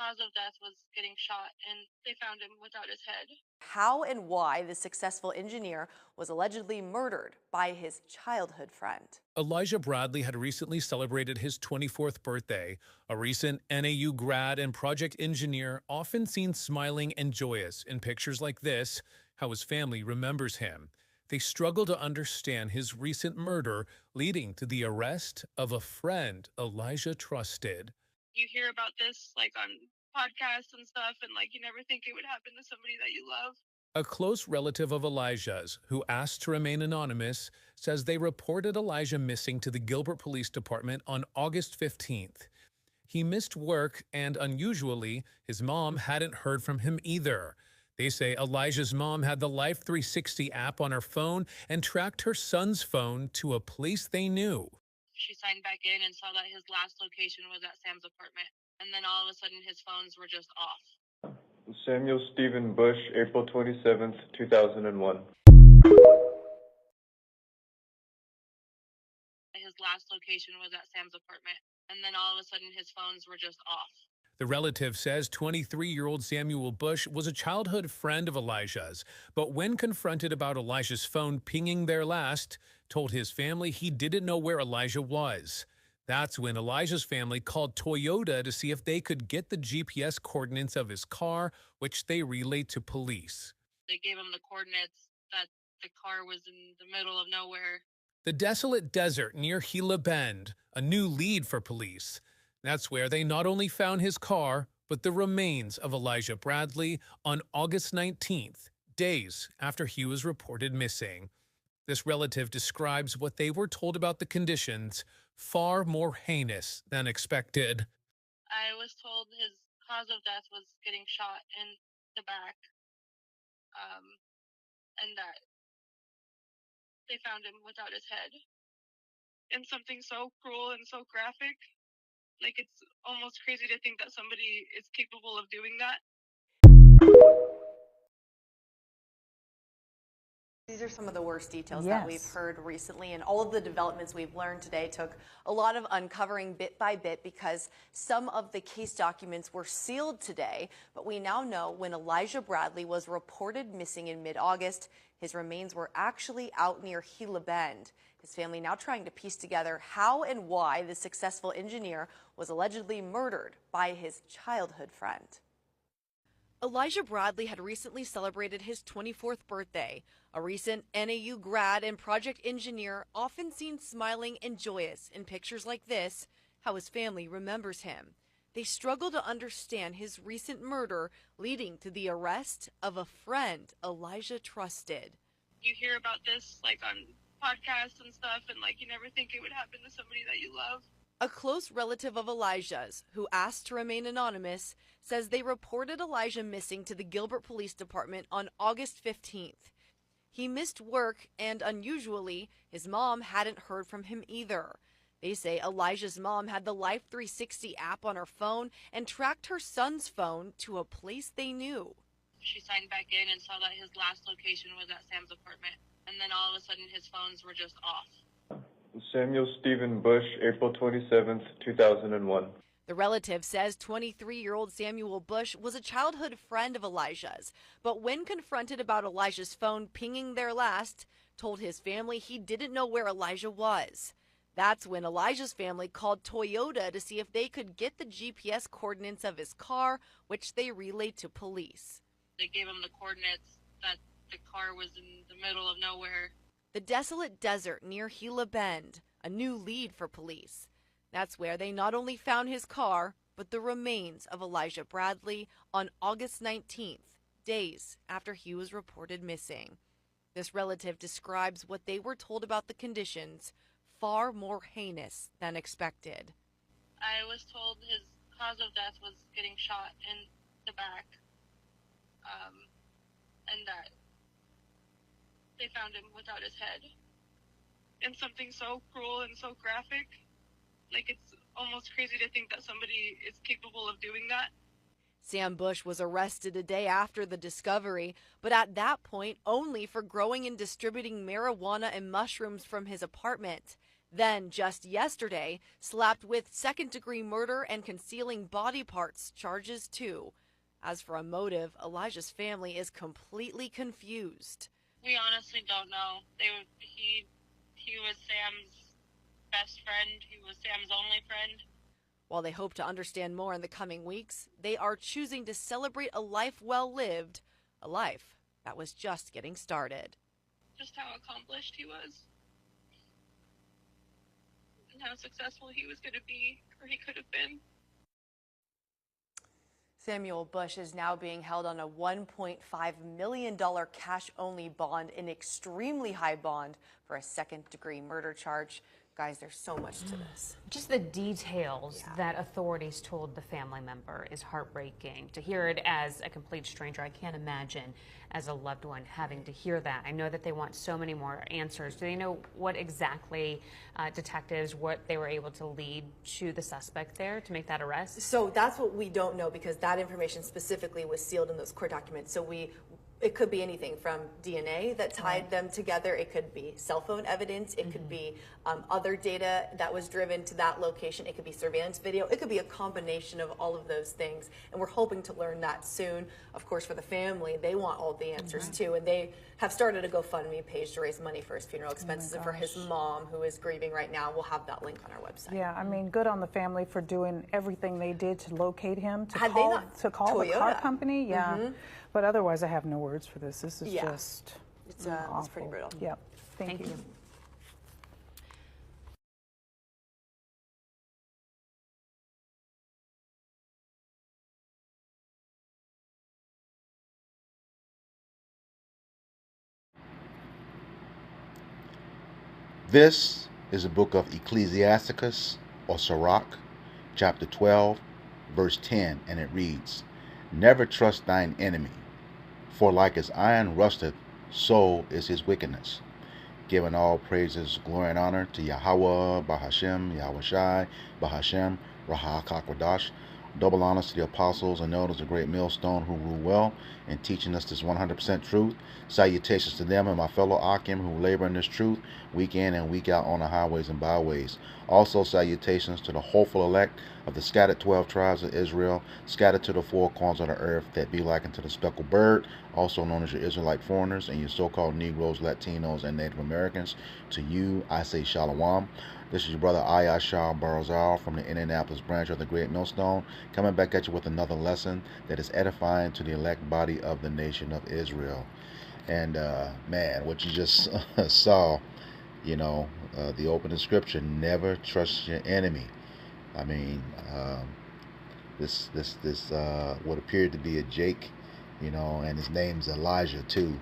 cause of death was getting shot, and they found him without his head. How and why the successful engineer was allegedly murdered by his childhood friend. Elijah Bradley had recently celebrated his 24th birthday. A recent NAU grad and project engineer, often seen smiling and joyous in pictures like this, how his family remembers him. They struggle to understand his recent murder, leading to the arrest of a friend Elijah trusted. You hear about this like on podcasts and stuff, and like you never think it would happen to somebody that you love. A close relative of Elijah's, who asked to remain anonymous, says they reported Elijah missing to the Gilbert Police Department on August 15th. He missed work, and unusually, his mom hadn't heard from him either. They say Elijah's mom had the Life 360 app on her phone and tracked her son's phone to a place they knew. She signed back in and saw that his last location was at Sam's apartment, and then all of a sudden his phones were just off. Samuel Stephen Bush, April 27th, 2001. His last location was at Sam's apartment, and then all of a sudden his phones were just off. The relative says 23-year-old Samuel Bush was a childhood friend of Elijah's, but when confronted about Elijah's phone pinging their last, told his family he didn't know where Elijah was. That's when Elijah's family called Toyota to see if they could get the GPS coordinates of his car, which they relayed to police. They gave him the coordinates that the car was in the middle of nowhere. The desolate desert near Gila Bend, a new lead for police. That's where they not only found his car, but the remains of Elijah Bradley on August 19th, days after he was reported missing. This relative describes what they were told about the conditions, far more heinous than expected. I was told his cause of death was getting shot in the back, and that they found him without his head. And something so cruel and so graphic. Like, it's almost crazy to think that somebody is capable of doing that. These are some of the worst details that we've heard recently, and all of the developments we've learned today took a lot of uncovering bit by bit because some of the case documents were sealed today. But we now know when Elijah Bradley was reported missing in mid-August, his remains were actually out near Gila Bend. His family now trying to piece together how and why the successful engineer was allegedly murdered by his childhood friend. Elijah Bradley had recently celebrated his 24th birthday. A recent NAU grad and project engineer, often seen smiling and joyous in pictures like this, how his family remembers him. They struggle to understand his recent murder, leading to the arrest of a friend Elijah trusted. You hear about this like on podcasts and stuff, and like you never think it would happen to somebody that you love. A close relative of Elijah's, who asked to remain anonymous, says they reported Elijah missing to the Gilbert Police Department on August 15th. He missed work, and unusually, his mom hadn't heard from him either. They say Elijah's mom had the Life 360 app on her phone and tracked her son's phone to a place they knew. She signed back in and saw that his last location was at Sam's apartment, and then all of a sudden his phones were just off. Samuel Stephen Bush, April 27th, 2001. The relative says 23-year-old Samuel Bush was a childhood friend of Elijah's, but when confronted about Elijah's phone pinging their last, told his family he didn't know where Elijah was. That's when Elijah's family called Toyota to see if they could get the GPS coordinates of his car, which they relayed to police. They gave him the coordinates that the car was in the middle of nowhere. The desolate desert near Gila Bend, a new lead for police. That's where they not only found his car, but the remains of Elijah Bradley on August 19th, days after he was reported missing. This relative describes what they were told about the conditions, far more heinous than expected. I was told his cause of death was getting shot in the back, and that they found him without his head. And something so cruel and so graphic. Like, it's almost crazy to think that somebody is capable of doing that. Sam Bush was arrested a day after the discovery, but at that point only for growing and distributing marijuana and mushrooms from his apartment. Then, just yesterday, slapped with second-degree murder and concealing body parts charges too. As for a motive, Elijah's family is completely confused. We honestly don't know. He was Sam's best friend. He was Sam's only friend. While they hope to understand more in the coming weeks, they are choosing to celebrate a life well lived, a life that was just getting started. Just how accomplished he was, and how successful he was going to be, or he could have been. Samuel Bush is now being held on a $1.5 million cash-only bond, an extremely high bond for a second-degree murder charge. Guys, there's so much to this. Just the details that authorities told the family member is heartbreaking. To hear it as a complete stranger, I can't imagine as a loved one having to hear that. I know that they want so many more answers. Do they know what exactly detectives, what they were able to lead to the suspect there to make that arrest? So that's what we don't know, because that information specifically was sealed in those court documents. So it could be anything from DNA that tied them together. It could be cell phone evidence. It could be other data that was driven to that location. It could be surveillance video. It could be a combination of all of those things. And we're hoping to learn that soon. Of course, for the family, they want all the answers too. And they have started a GoFundMe page to raise money for his funeral expenses and for his mom, who is grieving right now. We'll have that link on our website. Yeah, I mean, good on the family for doing everything they did to locate him, to Had call, they not to call the car Toyota. company. Yeah, but otherwise I have no words for this. This is Yeah. just It's awful. pretty brutal. Yep. Thank you. This is the book of Ecclesiasticus, or Sirach, chapter 12, verse 10, and it reads, "Never trust thine enemy, for like as iron rusteth, so is his wickedness." Giving all praises, glory, and honor to Yahweh, Bahashem, Yahweh Shai, Bahashem, Raha Kakwadash. Double honors to the apostles and elders of Great Millstone who rule well in teaching us this 100% truth. Salutations to them and my fellow Akim who labor in this truth week in and week out on the highways and byways. Also salutations to the hopeful elect of the scattered 12 tribes of Israel, scattered to the four corners of the earth, that be like unto the speckled bird, also known as your Israelite foreigners and your so-called Negroes, Latinos, and Native Americans. To you, I say Shalom. This is your brother Ayashar Barazal from the Indianapolis branch of the Great Millstone, coming back at you with another lesson that is edifying to the elect body of the nation of Israel. And man, what you just saw, you know, the opening scripture, never trust your enemy. I mean, this what appeared to be a Jake, you know, and his name's Elijah too.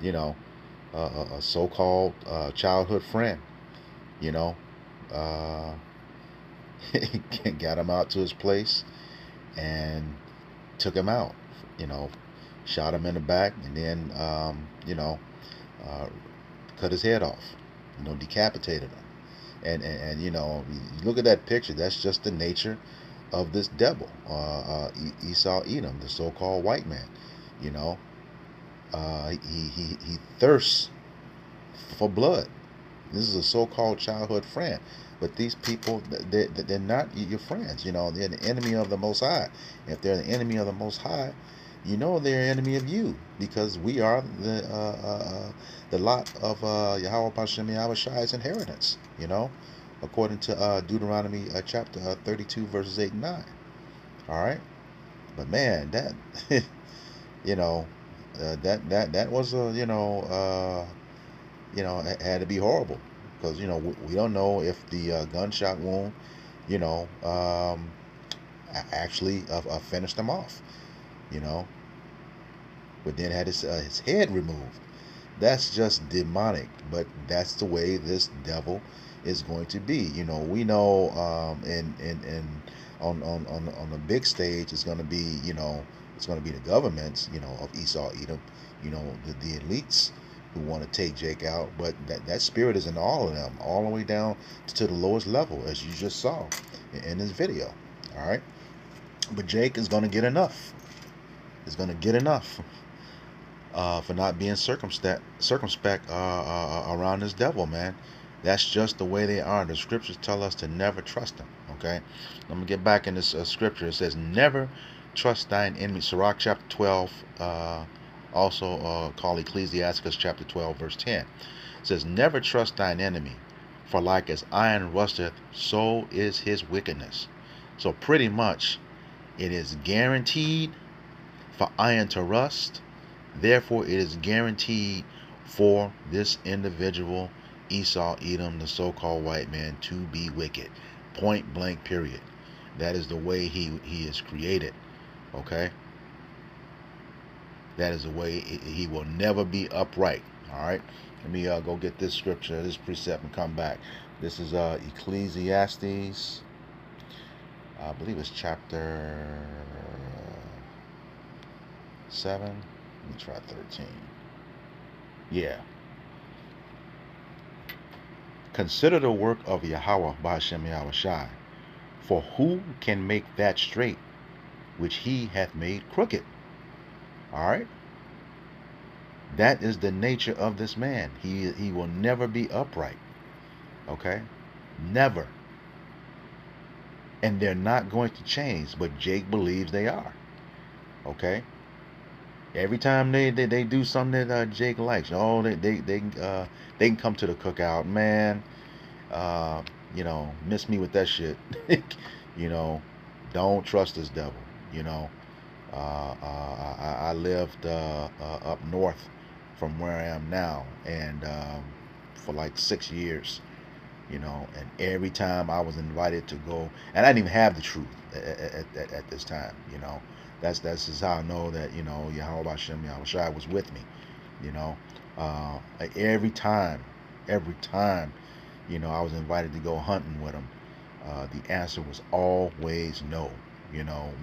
You know, a so-called childhood friend. You know, got him out to his place and took him out. You know, shot him in the back, and then you know, cut his head off. You know, decapitated him. And you know, you look at that picture. That's just the nature of this devil, Esau Edom, the so-called white man. You know, he thirsts for blood. This is a so-called childhood friend, but these people, they're not your friends. You know, they're the enemy of the Most High. If they're the enemy of the Most High, you know they're an enemy of you, because we are the lot of Yahweh Hashem Yahweh Shai's inheritance. You know, according to Deuteronomy chapter 32 verses 8 and 9. All right, but man, that you know, that was a it had to be horrible, because you know we don't know if the gunshot wound, you know, actually finished him off, you know, but then had his head removed. That's just demonic, but that's the way this devil is going to be. You know, we know on the big stage it's going to be, you know, it's going to be the governments, you know, of Esau Edom, you know, the elites who want to take Jake out, but that spirit is in all of them, all the way down to the lowest level, as you just saw in this video. All right, but Jake is going to get enough. Is going to get enough for not being circumspect around this devil, man. That's just the way they are. The scriptures tell us to never trust them. Okay, let me get back in this scripture. It says, "Never trust thine enemy." Sirach chapter 12, also called Ecclesiasticus chapter 12, verse 10. It says, "Never trust thine enemy, for like as iron rusteth, so is his wickedness." So pretty much, it is guaranteed for iron to rust. Therefore, it is guaranteed for this individual, Esau, Edom, the so-called white man, to be wicked. Point blank, period. That is the way he is created. Okay? That is the way he will never be upright. All right? Let me go get this scripture, this precept, and come back. This is Ecclesiastes. I believe it's chapter 7. Let me try 13. Yeah. "Consider the work of Yahweh by Hashem Yahushai, for who can make that straight which he hath made crooked?" All right? That is the nature of this man. He will never be upright. Okay? Never. And they're not going to change, but Jake believes they are. Okay? Every time they do something that Jake likes, oh, they can come to the cookout, man. Miss me with that shit. you know, don't trust this devil. I lived up north from where I am now, and for like 6 years, and every time I was invited to go, and I didn't even have the truth at this time. That's just how I know that Yahweh Hashem Yahushua was with me. you know every time I was invited to go hunting with him, the answer was always no.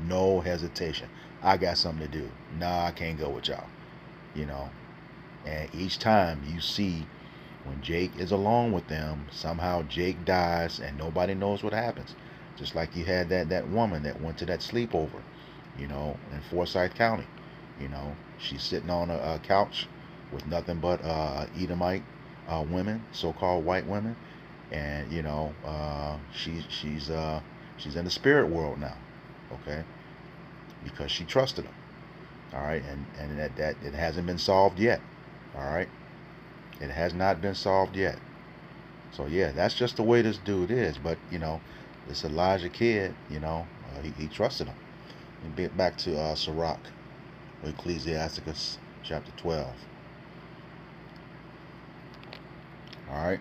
No hesitation. I got something to do. Nah, I can't go with y'all. you know and each time you see, when Jake is alone with them, somehow Jake dies and nobody knows what happens. Just like you had that woman that went to that sleepover, in Forsyth County. She's sitting on a couch with nothing but Edomite women, so-called white women, and she's in the spirit world now, okay, because she trusted him. All right, and that it hasn't been solved yet. All right, it has not been solved yet. So yeah, that's just the way this dude is. But this Elijah kid, he trusted him. And get back to Sirach, Ecclesiasticus chapter 12. All right,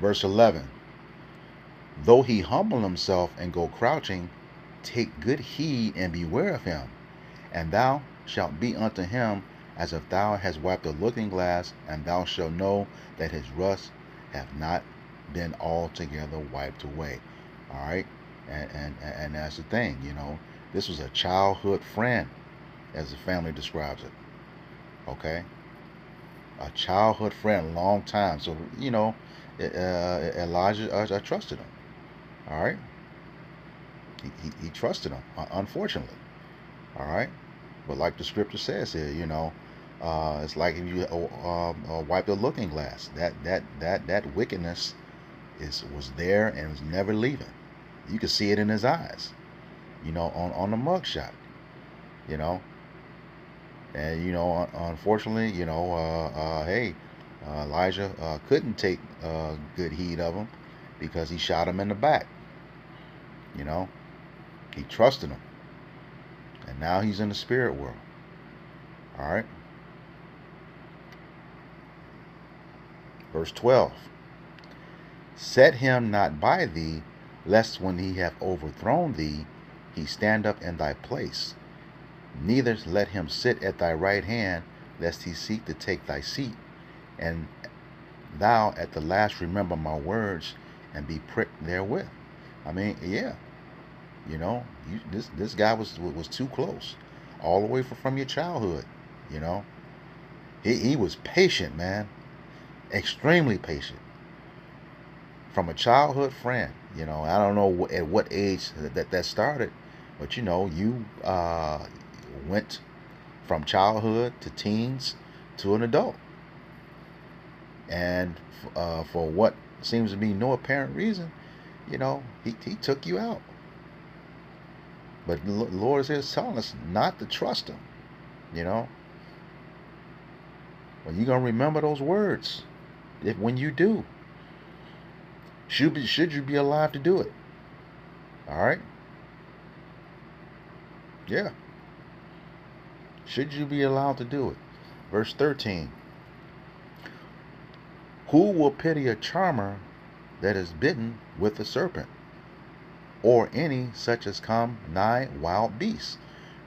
verse 11. Though he humble himself and go crouching, take good heed and beware of him, and thou shalt be unto him as if thou hast wiped a looking glass, and thou shalt know that his rust hath not been altogether wiped away. All right, and that's the thing. This was a childhood friend, as the family describes it. Okay, a childhood friend, long time. So Elijah trusted him. All right, he trusted him, unfortunately. All right, but like the scripture says here, it's like if you wipe the looking glass. That wickedness was there and was never leaving. You could see it in his eyes, on the mugshot, you know. And unfortunately, hey, Elijah couldn't take good heed of him because he shot him in the back. He trusted him, and now he's in the spirit world. All right. Verse 12. Set him not by thee, lest when he have overthrown thee, he stand up in thy place. Neither let him sit at thy right hand, lest he seek to take thy seat. And thou at the last remember my words, and be pricked therewith. I mean, yeah, this guy was too close, all the way from your childhood. He was patient, man, extremely patient. From a childhood friend. I don't know at what age that started, but you went from childhood to teens to an adult. And for what seems to be no apparent reason, he took you out. But the Lord is telling us not to trust him. Well, you're going to remember those words when you do. Should you be alive to do it? All right? Yeah. Should you be allowed to do it? Verse 13. Who will pity a charmer that is bitten with a serpent, or any such as come nigh wild beasts?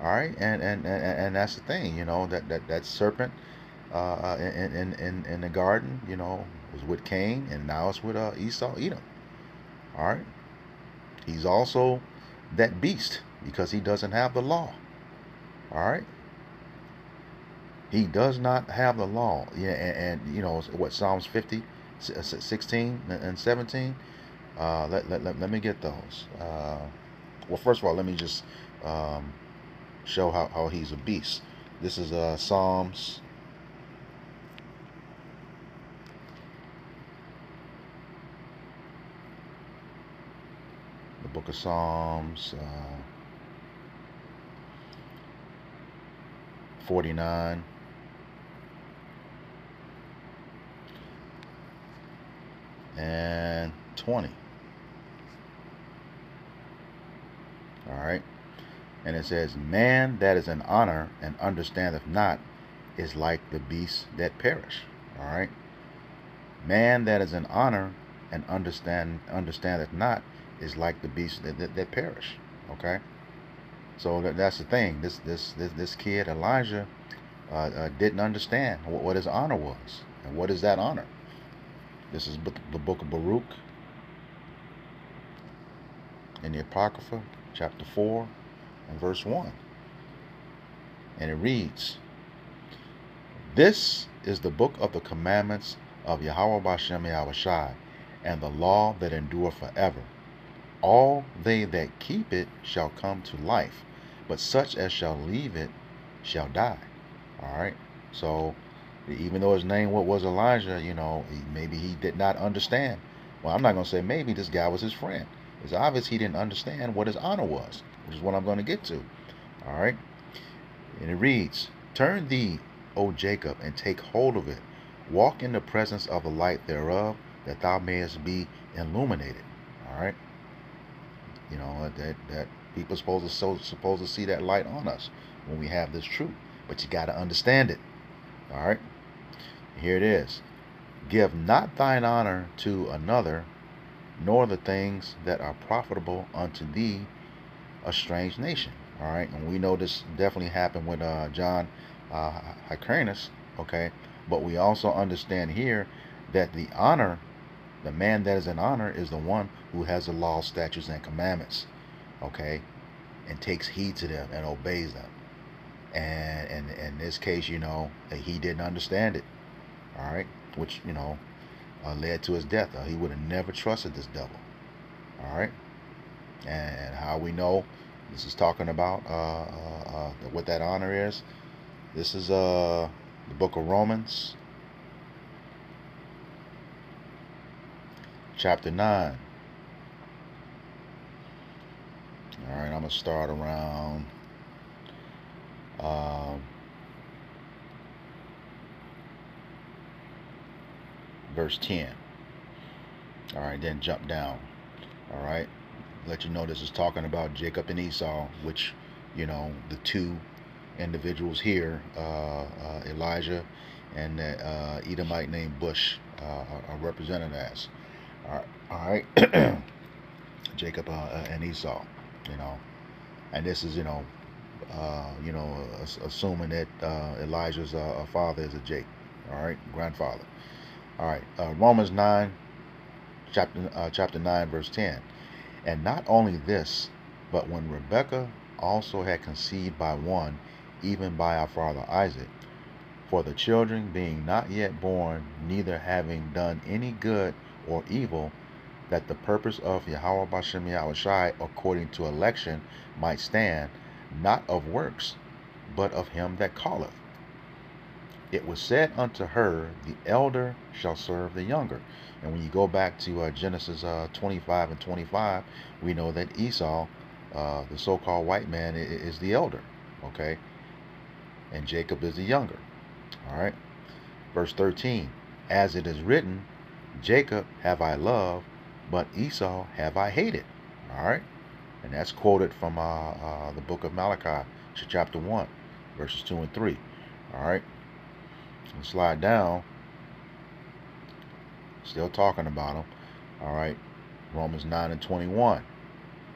All right, and that's the thing, that serpent in the garden, was with Cain, and now it's with Esau, Edom. All right, he's also that beast because he doesn't have the law. All right, he does not have the law. Yeah, and what Psalms 50, 16 and 17. Let me get those. Well, first of all, let me just show how he's a beast. This is Psalms. The book of Psalms 49. And 20. All right. And it says, man that is in honor and understandeth not is like the beasts that perish. All right. Man that is in honor and understandeth not is like the beasts that perish. Okay. So that's the thing. This kid Elijah didn't understand what his honor was, and what is that honor. This is the book of Baruch in the Apocrypha, chapter 4 and verse 1. And it reads, this is the book of the commandments of Yahweh Bashem Yahushai, and the law that endure forever. All they that keep it shall come to life, but such as shall leave it shall die. All right. So even though his name was Elijah, maybe he did not understand. Well, I'm not going to say maybe. This guy was his friend. It's obvious he didn't understand what his honor was, which is what I'm going to get to. All right. And it reads, turn thee, O Jacob, and take hold of it. Walk in the presence of the light thereof, that thou mayest be illuminated. All right. That people supposed to see that light on us when we have this truth. But you got to understand it. All right. Here it is. Give not thine honor to another, nor the things that are profitable unto thee, a strange nation. All right. And we know this definitely happened with John Hyrcanus. Okay. But we also understand here that the man that is in honor is the one who has the law, statutes, and commandments. Okay. And takes heed to them and obeys them. And in this case, he didn't understand it. All right. Which, led to his death. He would have never trusted this devil. All right. And how we know this is talking about what that honor is. This is the book of Romans, chapter 9. All right. I'm going to start around verse 10. All right, then jump down. All right, let you know this is talking about Jacob and Esau, which, the two individuals here, Elijah and the Edomite named Bush, are represented as. All right. Jacob and Esau, and this is, assuming that Elijah's father is a Jake. All right, grandfather. All right, Romans 9, chapter 9, verse 10. And not only this, but when Rebekah also had conceived by one, even by our father Isaac, for the children being not yet born, neither having done any good or evil, that the purpose of Yahweh Bashem Yahushai according to election might stand, not of works, but of him that calleth. it was said unto her, the elder shall serve the younger. And when you go back to Genesis 25 and 25, we know that Esau, the so-called white man, is the elder, okay? And Jacob is the younger, all right? Verse 13, as it is written, Jacob have I loved, but Esau have I hated, all right? And that's quoted from the book of Malachi, chapter 1, verses 2 and 3, all right? And slide down, still talking about him, all right? Romans 9 and 21.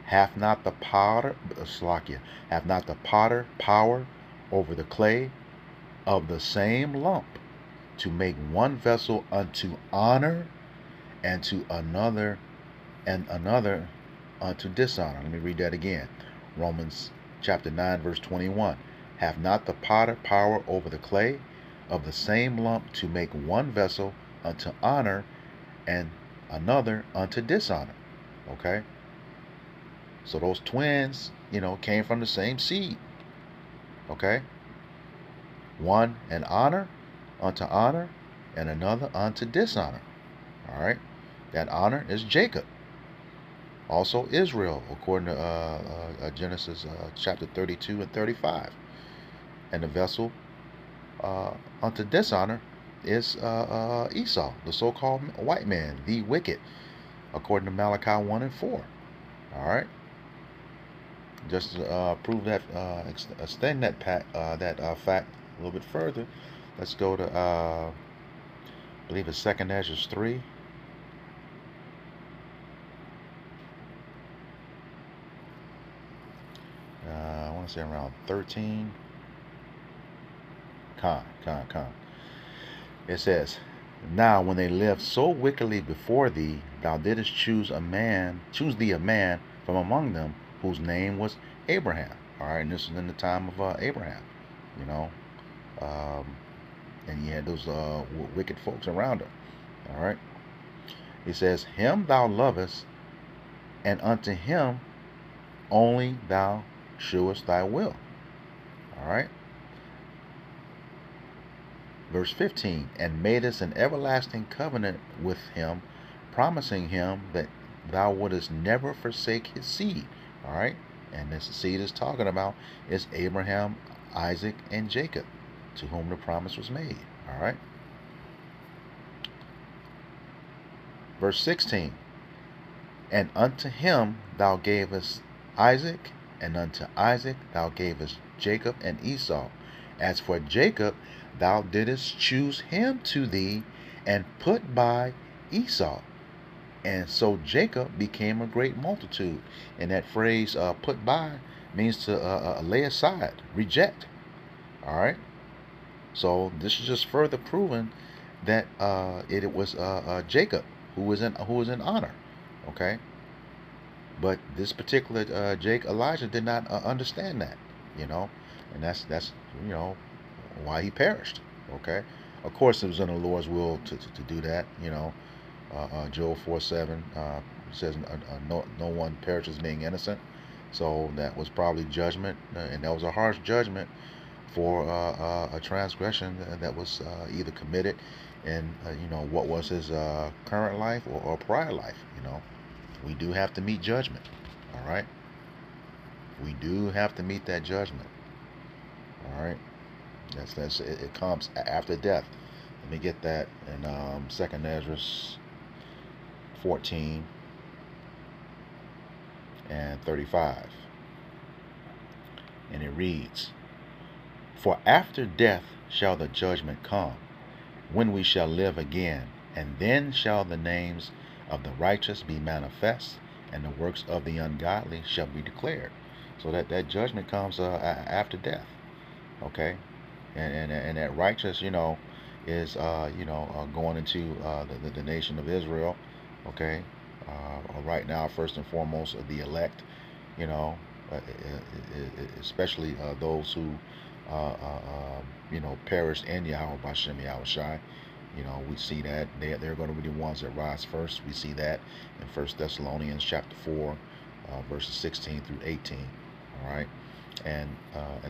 Hath not the potter, hath not the potter power over the clay of the same lump to make one vessel unto honor and to another unto dishonor? Let me read that again. Romans chapter 9 verse 21. Hath not the potter power over the clay of the same lump to make one vessel unto honor and another unto dishonor? Okay? So those twins, came from the same seed. Okay? One in honor, unto honor, and another unto dishonor. All right? That honor is Jacob. Also Israel, according to Genesis chapter 32 and 35. And the vessel unto dishonor is Esau, the so-called white man, the wicked, according to Malachi 1 and 4. All right? Just to prove that, extend that fact a little bit further, let's go to, I believe it's 2nd Ezra 3. I want to say around 13. Con. It says, now when they lived so wickedly before thee, thou didst choose thee a man from among them, whose name was Abraham. All right, and this is in the time of Abraham, and you had those wicked folks around him. All right, he says, him thou lovest, and unto him only thou shewest thy will. All right. Verse 15, and madest an everlasting covenant with him, promising him that thou wouldest never forsake his seed. All right, and this seed is talking about is Abraham, Isaac, and Jacob, to whom the promise was made. All right. Verse 16, and unto him thou gavest Isaac, and unto Isaac thou gavest Jacob and Esau. As for Jacob, thou didst choose him to thee, and put by Esau. And so Jacob became a great multitude. And that phrase, put by, means to lay aside, reject. All right. So this is just further proving that it was Jacob who was in honor. Okay. But this particular Elijah did not understand that, and that's why he perished. Okay. Of course, it was in the Lord's will to do that. Job 4:7 says, no one perishes being innocent. So that was probably judgment, and that was a harsh judgment for a transgression that was either committed in what was his current life or prior life. We do have to meet judgment. All right, we do have to meet that judgment. All right, that's it comes after death. Let me get that in 2nd Ezra 14 and 35, and it reads, for after death shall the judgment come, when we shall live again, and then shall the names of the righteous be manifest, and the works of the ungodly shall be declared. So that judgment comes after death. Okay, and that righteous, is going into the nation of Israel. Okay, right now, first and foremost, the elect. Especially those who perished in Yahweh Bashem Yahushai. We see that they're going to be the ones that rise first. We see that in 1 Thessalonians chapter 4, verses 16 through 18. All right. And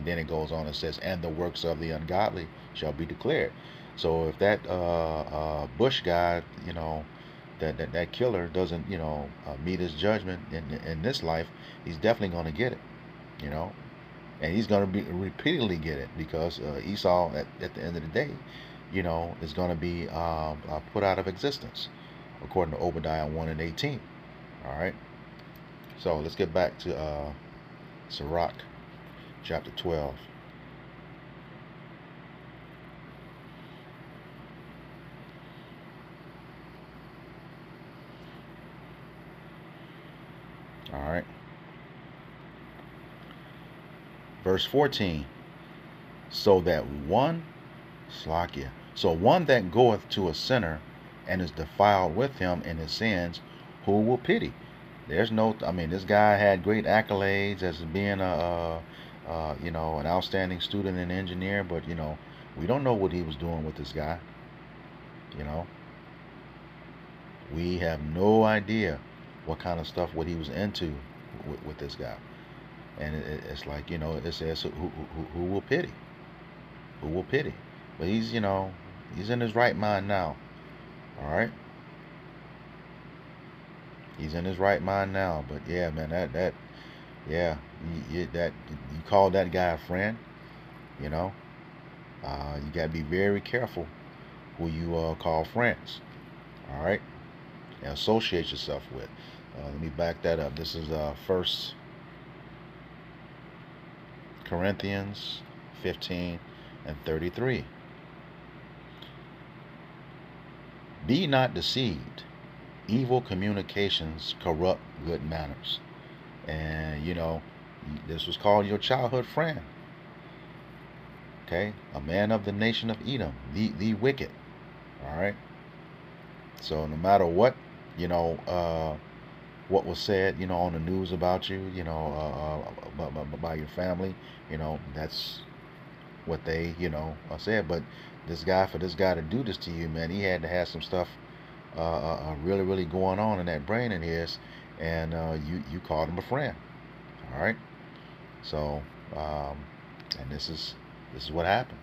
then it goes on and says, and the works of the ungodly shall be declared. So if that Bush guy, that killer doesn't, meet his judgment in this life, he's definitely going to get it, you know, and he's going to be repeatedly get it, because Esau at the end of the day, is going to be put out of existence, according to Obadiah 1:18. All right. So let's get back to Sirach chapter 12. All right. Verse 14. So that one, Slakia, so one that goeth to a sinner and is defiled with him in his sins, who will pity? There's no, I mean, this guy had great accolades as being an outstanding student and engineer, but, we don't know what he was doing with this guy. You know, we have no idea what kind of stuff, what he was into with this guy. And it's like, it says, who will pity? Who will pity? But he's in his right mind now. All right. He's in his right mind now. But yeah, man, yeah, you call that guy a friend, you know. You gotta be very careful who you call friends. All right, and associate yourself with. Let me back that up. This is First Corinthians 15 and 33. Be not deceived. Evil communications corrupt good manners. And this was called your childhood friend. Okay, a man of the nation of Edom, the wicked. All right. So no matter what, what was said, on the news about you, by your family, that's what they, said. But for this guy to do this to you, man, he had to have some stuff really, really going on in that brain of his, and you called him a friend. All right. So, and this is what happened.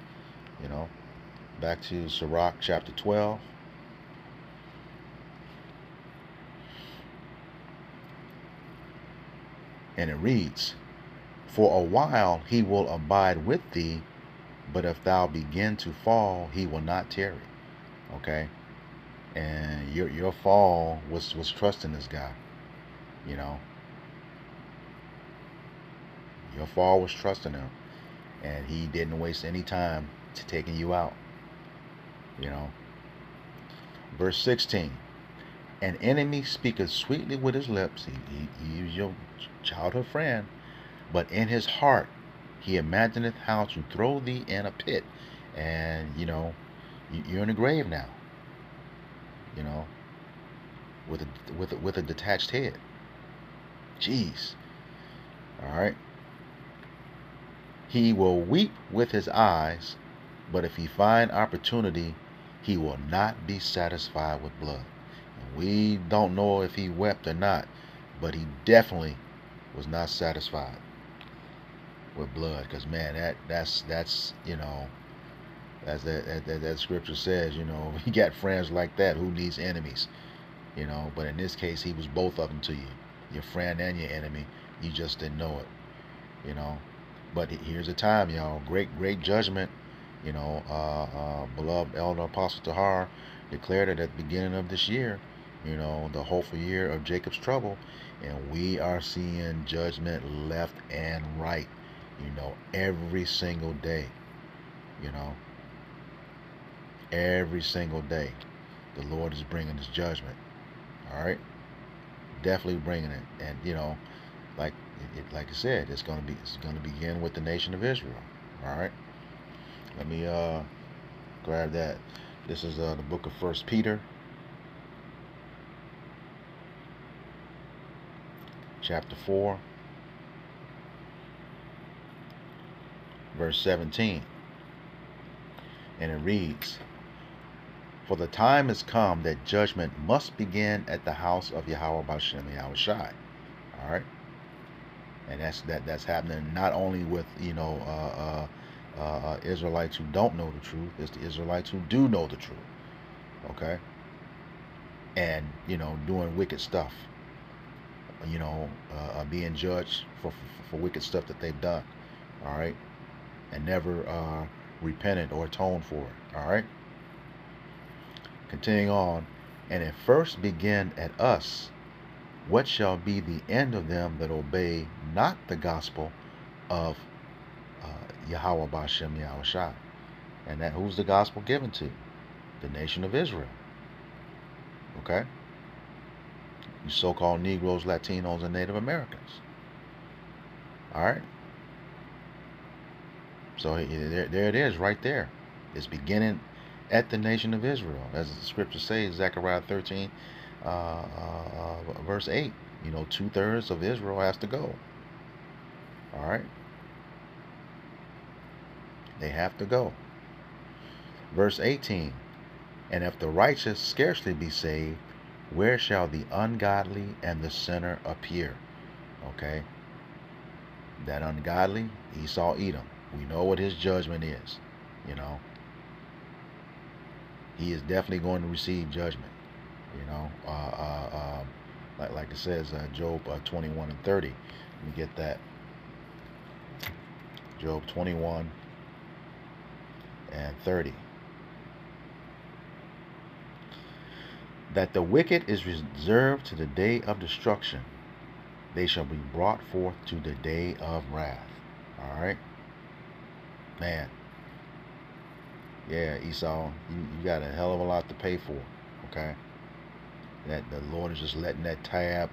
Back to Sirach chapter 12. And it reads, for a while he will abide with thee, but if thou begin to fall, he will not tarry. Okay? And your fall was trusting this guy. Your fall was trusting him. And he didn't waste any time to taking you out. Verse 16. An enemy speaketh sweetly with his lips. He is your childhood friend. But in his heart he imagineth how to throw thee in a pit. And, you're in the grave now. With a detached head. Jeez. All right. He will weep with his eyes, but if he find opportunity, he will not be satisfied with blood. And we don't know if he wept or not, but he definitely was not satisfied with blood. Because man, that's as that scripture says, you got friends like that, who needs enemies? But in this case, he was both of them to you, your friend and your enemy. You just didn't know it. But here's a time, y'all. Great judgment. Beloved Elder Apostle Tahar declared it at the beginning of this year. The hopeful year of Jacob's trouble, and we are seeing judgment left and right. Every single day. Every single day, the Lord is bringing His judgment. All right, definitely bringing it, and like I said, it's going to begin with the nation of Israel. All right. Let me grab that. This is the book of First Peter, chapter 4, verse 17, and it reads, for the time is come that judgment must begin at the house of Yahweh Bashem Yahushai. All right. And that's happening not only with Israelites who don't know the truth. It's the Israelites who do know the truth. Okay, and doing wicked stuff. Being judged for wicked stuff that they've done. All right, and never repented or atoned for it. All right. Continuing on, and it first began at us. What shall be the end of them that obey not the gospel of Yahweh Bashem Yahushai? And that who's the gospel given to? The nation of Israel. Okay? You so-called Negroes, Latinos, and Native Americans. All right? So there it is right there. It's beginning at the nation of Israel. As the scripture says, Zechariah 13, verse 8. 2/3 of Israel has to go. All right? They have to go. Verse 18. And if the righteous scarcely be saved, where shall the ungodly and the sinner appear? Okay? That ungodly, Esau, Edom. We know what his judgment is. He is definitely going to receive judgment. Like it says, Job 21 and 30. Let me get that. Job 21 and 30. That the wicked is reserved to the day of destruction. They shall be brought forth to the day of wrath. All right? Man. Yeah, Esau, you got a hell of a lot to pay for. Okay? That the Lord is just letting that tab,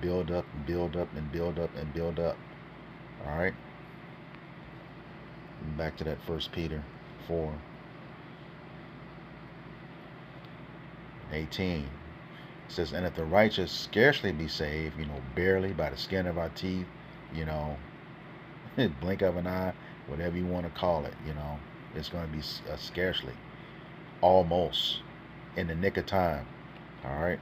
build up and build up and build up and build up. All right? Back to that 1 Peter 4. 18. It says, and if the righteous scarcely be saved, barely by the skin of our teeth, blink of an eye, whatever you want to call it, it's going to be scarcely, almost, in the nick of time. All right.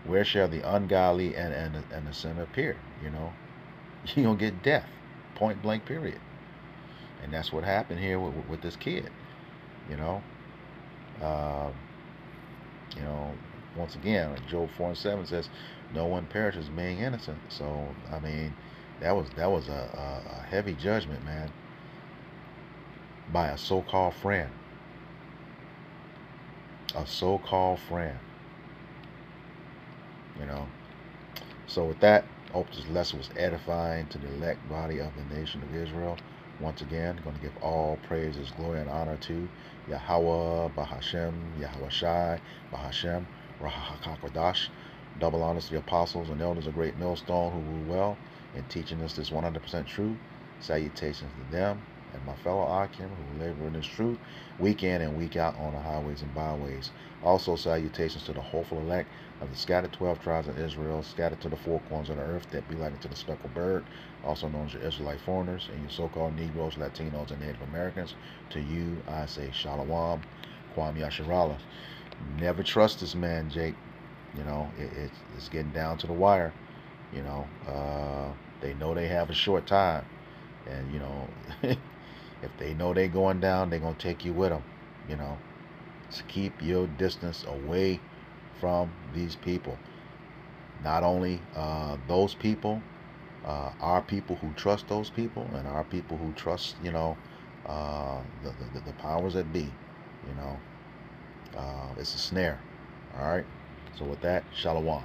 Where shall the ungodly and the sinner appear? You're going to get death, point blank, period. And that's what happened here with this kid. Uh, once again, Job 4 and 7 says, no one perishes being innocent. So, I mean, that was a heavy judgment, man, by a so-called friend. A so-called friend. So with that, I hope this lesson was edifying to the elect body of the nation of Israel. Once again, going to give all praises, glory, and honor to Yahweh, Bahashem, Yahweh Shai, Bahashem, Rahakakwadash. Double honors to the apostles and elders of Great Millstone who rule well in teaching us this 100% truth. Salutations to them and my fellow Akim who labor in this truth week in and week out on the highways and byways. Also salutations to the hopeful elect of the scattered 12 tribes of Israel, scattered to the four corners of the earth that be like unto the speckled bird, also known as your Israelite foreigners, and your so-called Negroes, Latinos, and Native Americans. To you, I say Shalom, Kwam Yasharallah. Never trust this man, Jake. It's getting down to the wire. They know they have a short time. And, if they know they're going down, they're going to take you with them. So keep your distance away from these people. Not only those people, our people who trust those people, and our people who trust, the powers that be. It's a snare. All right. So with that, Shalom.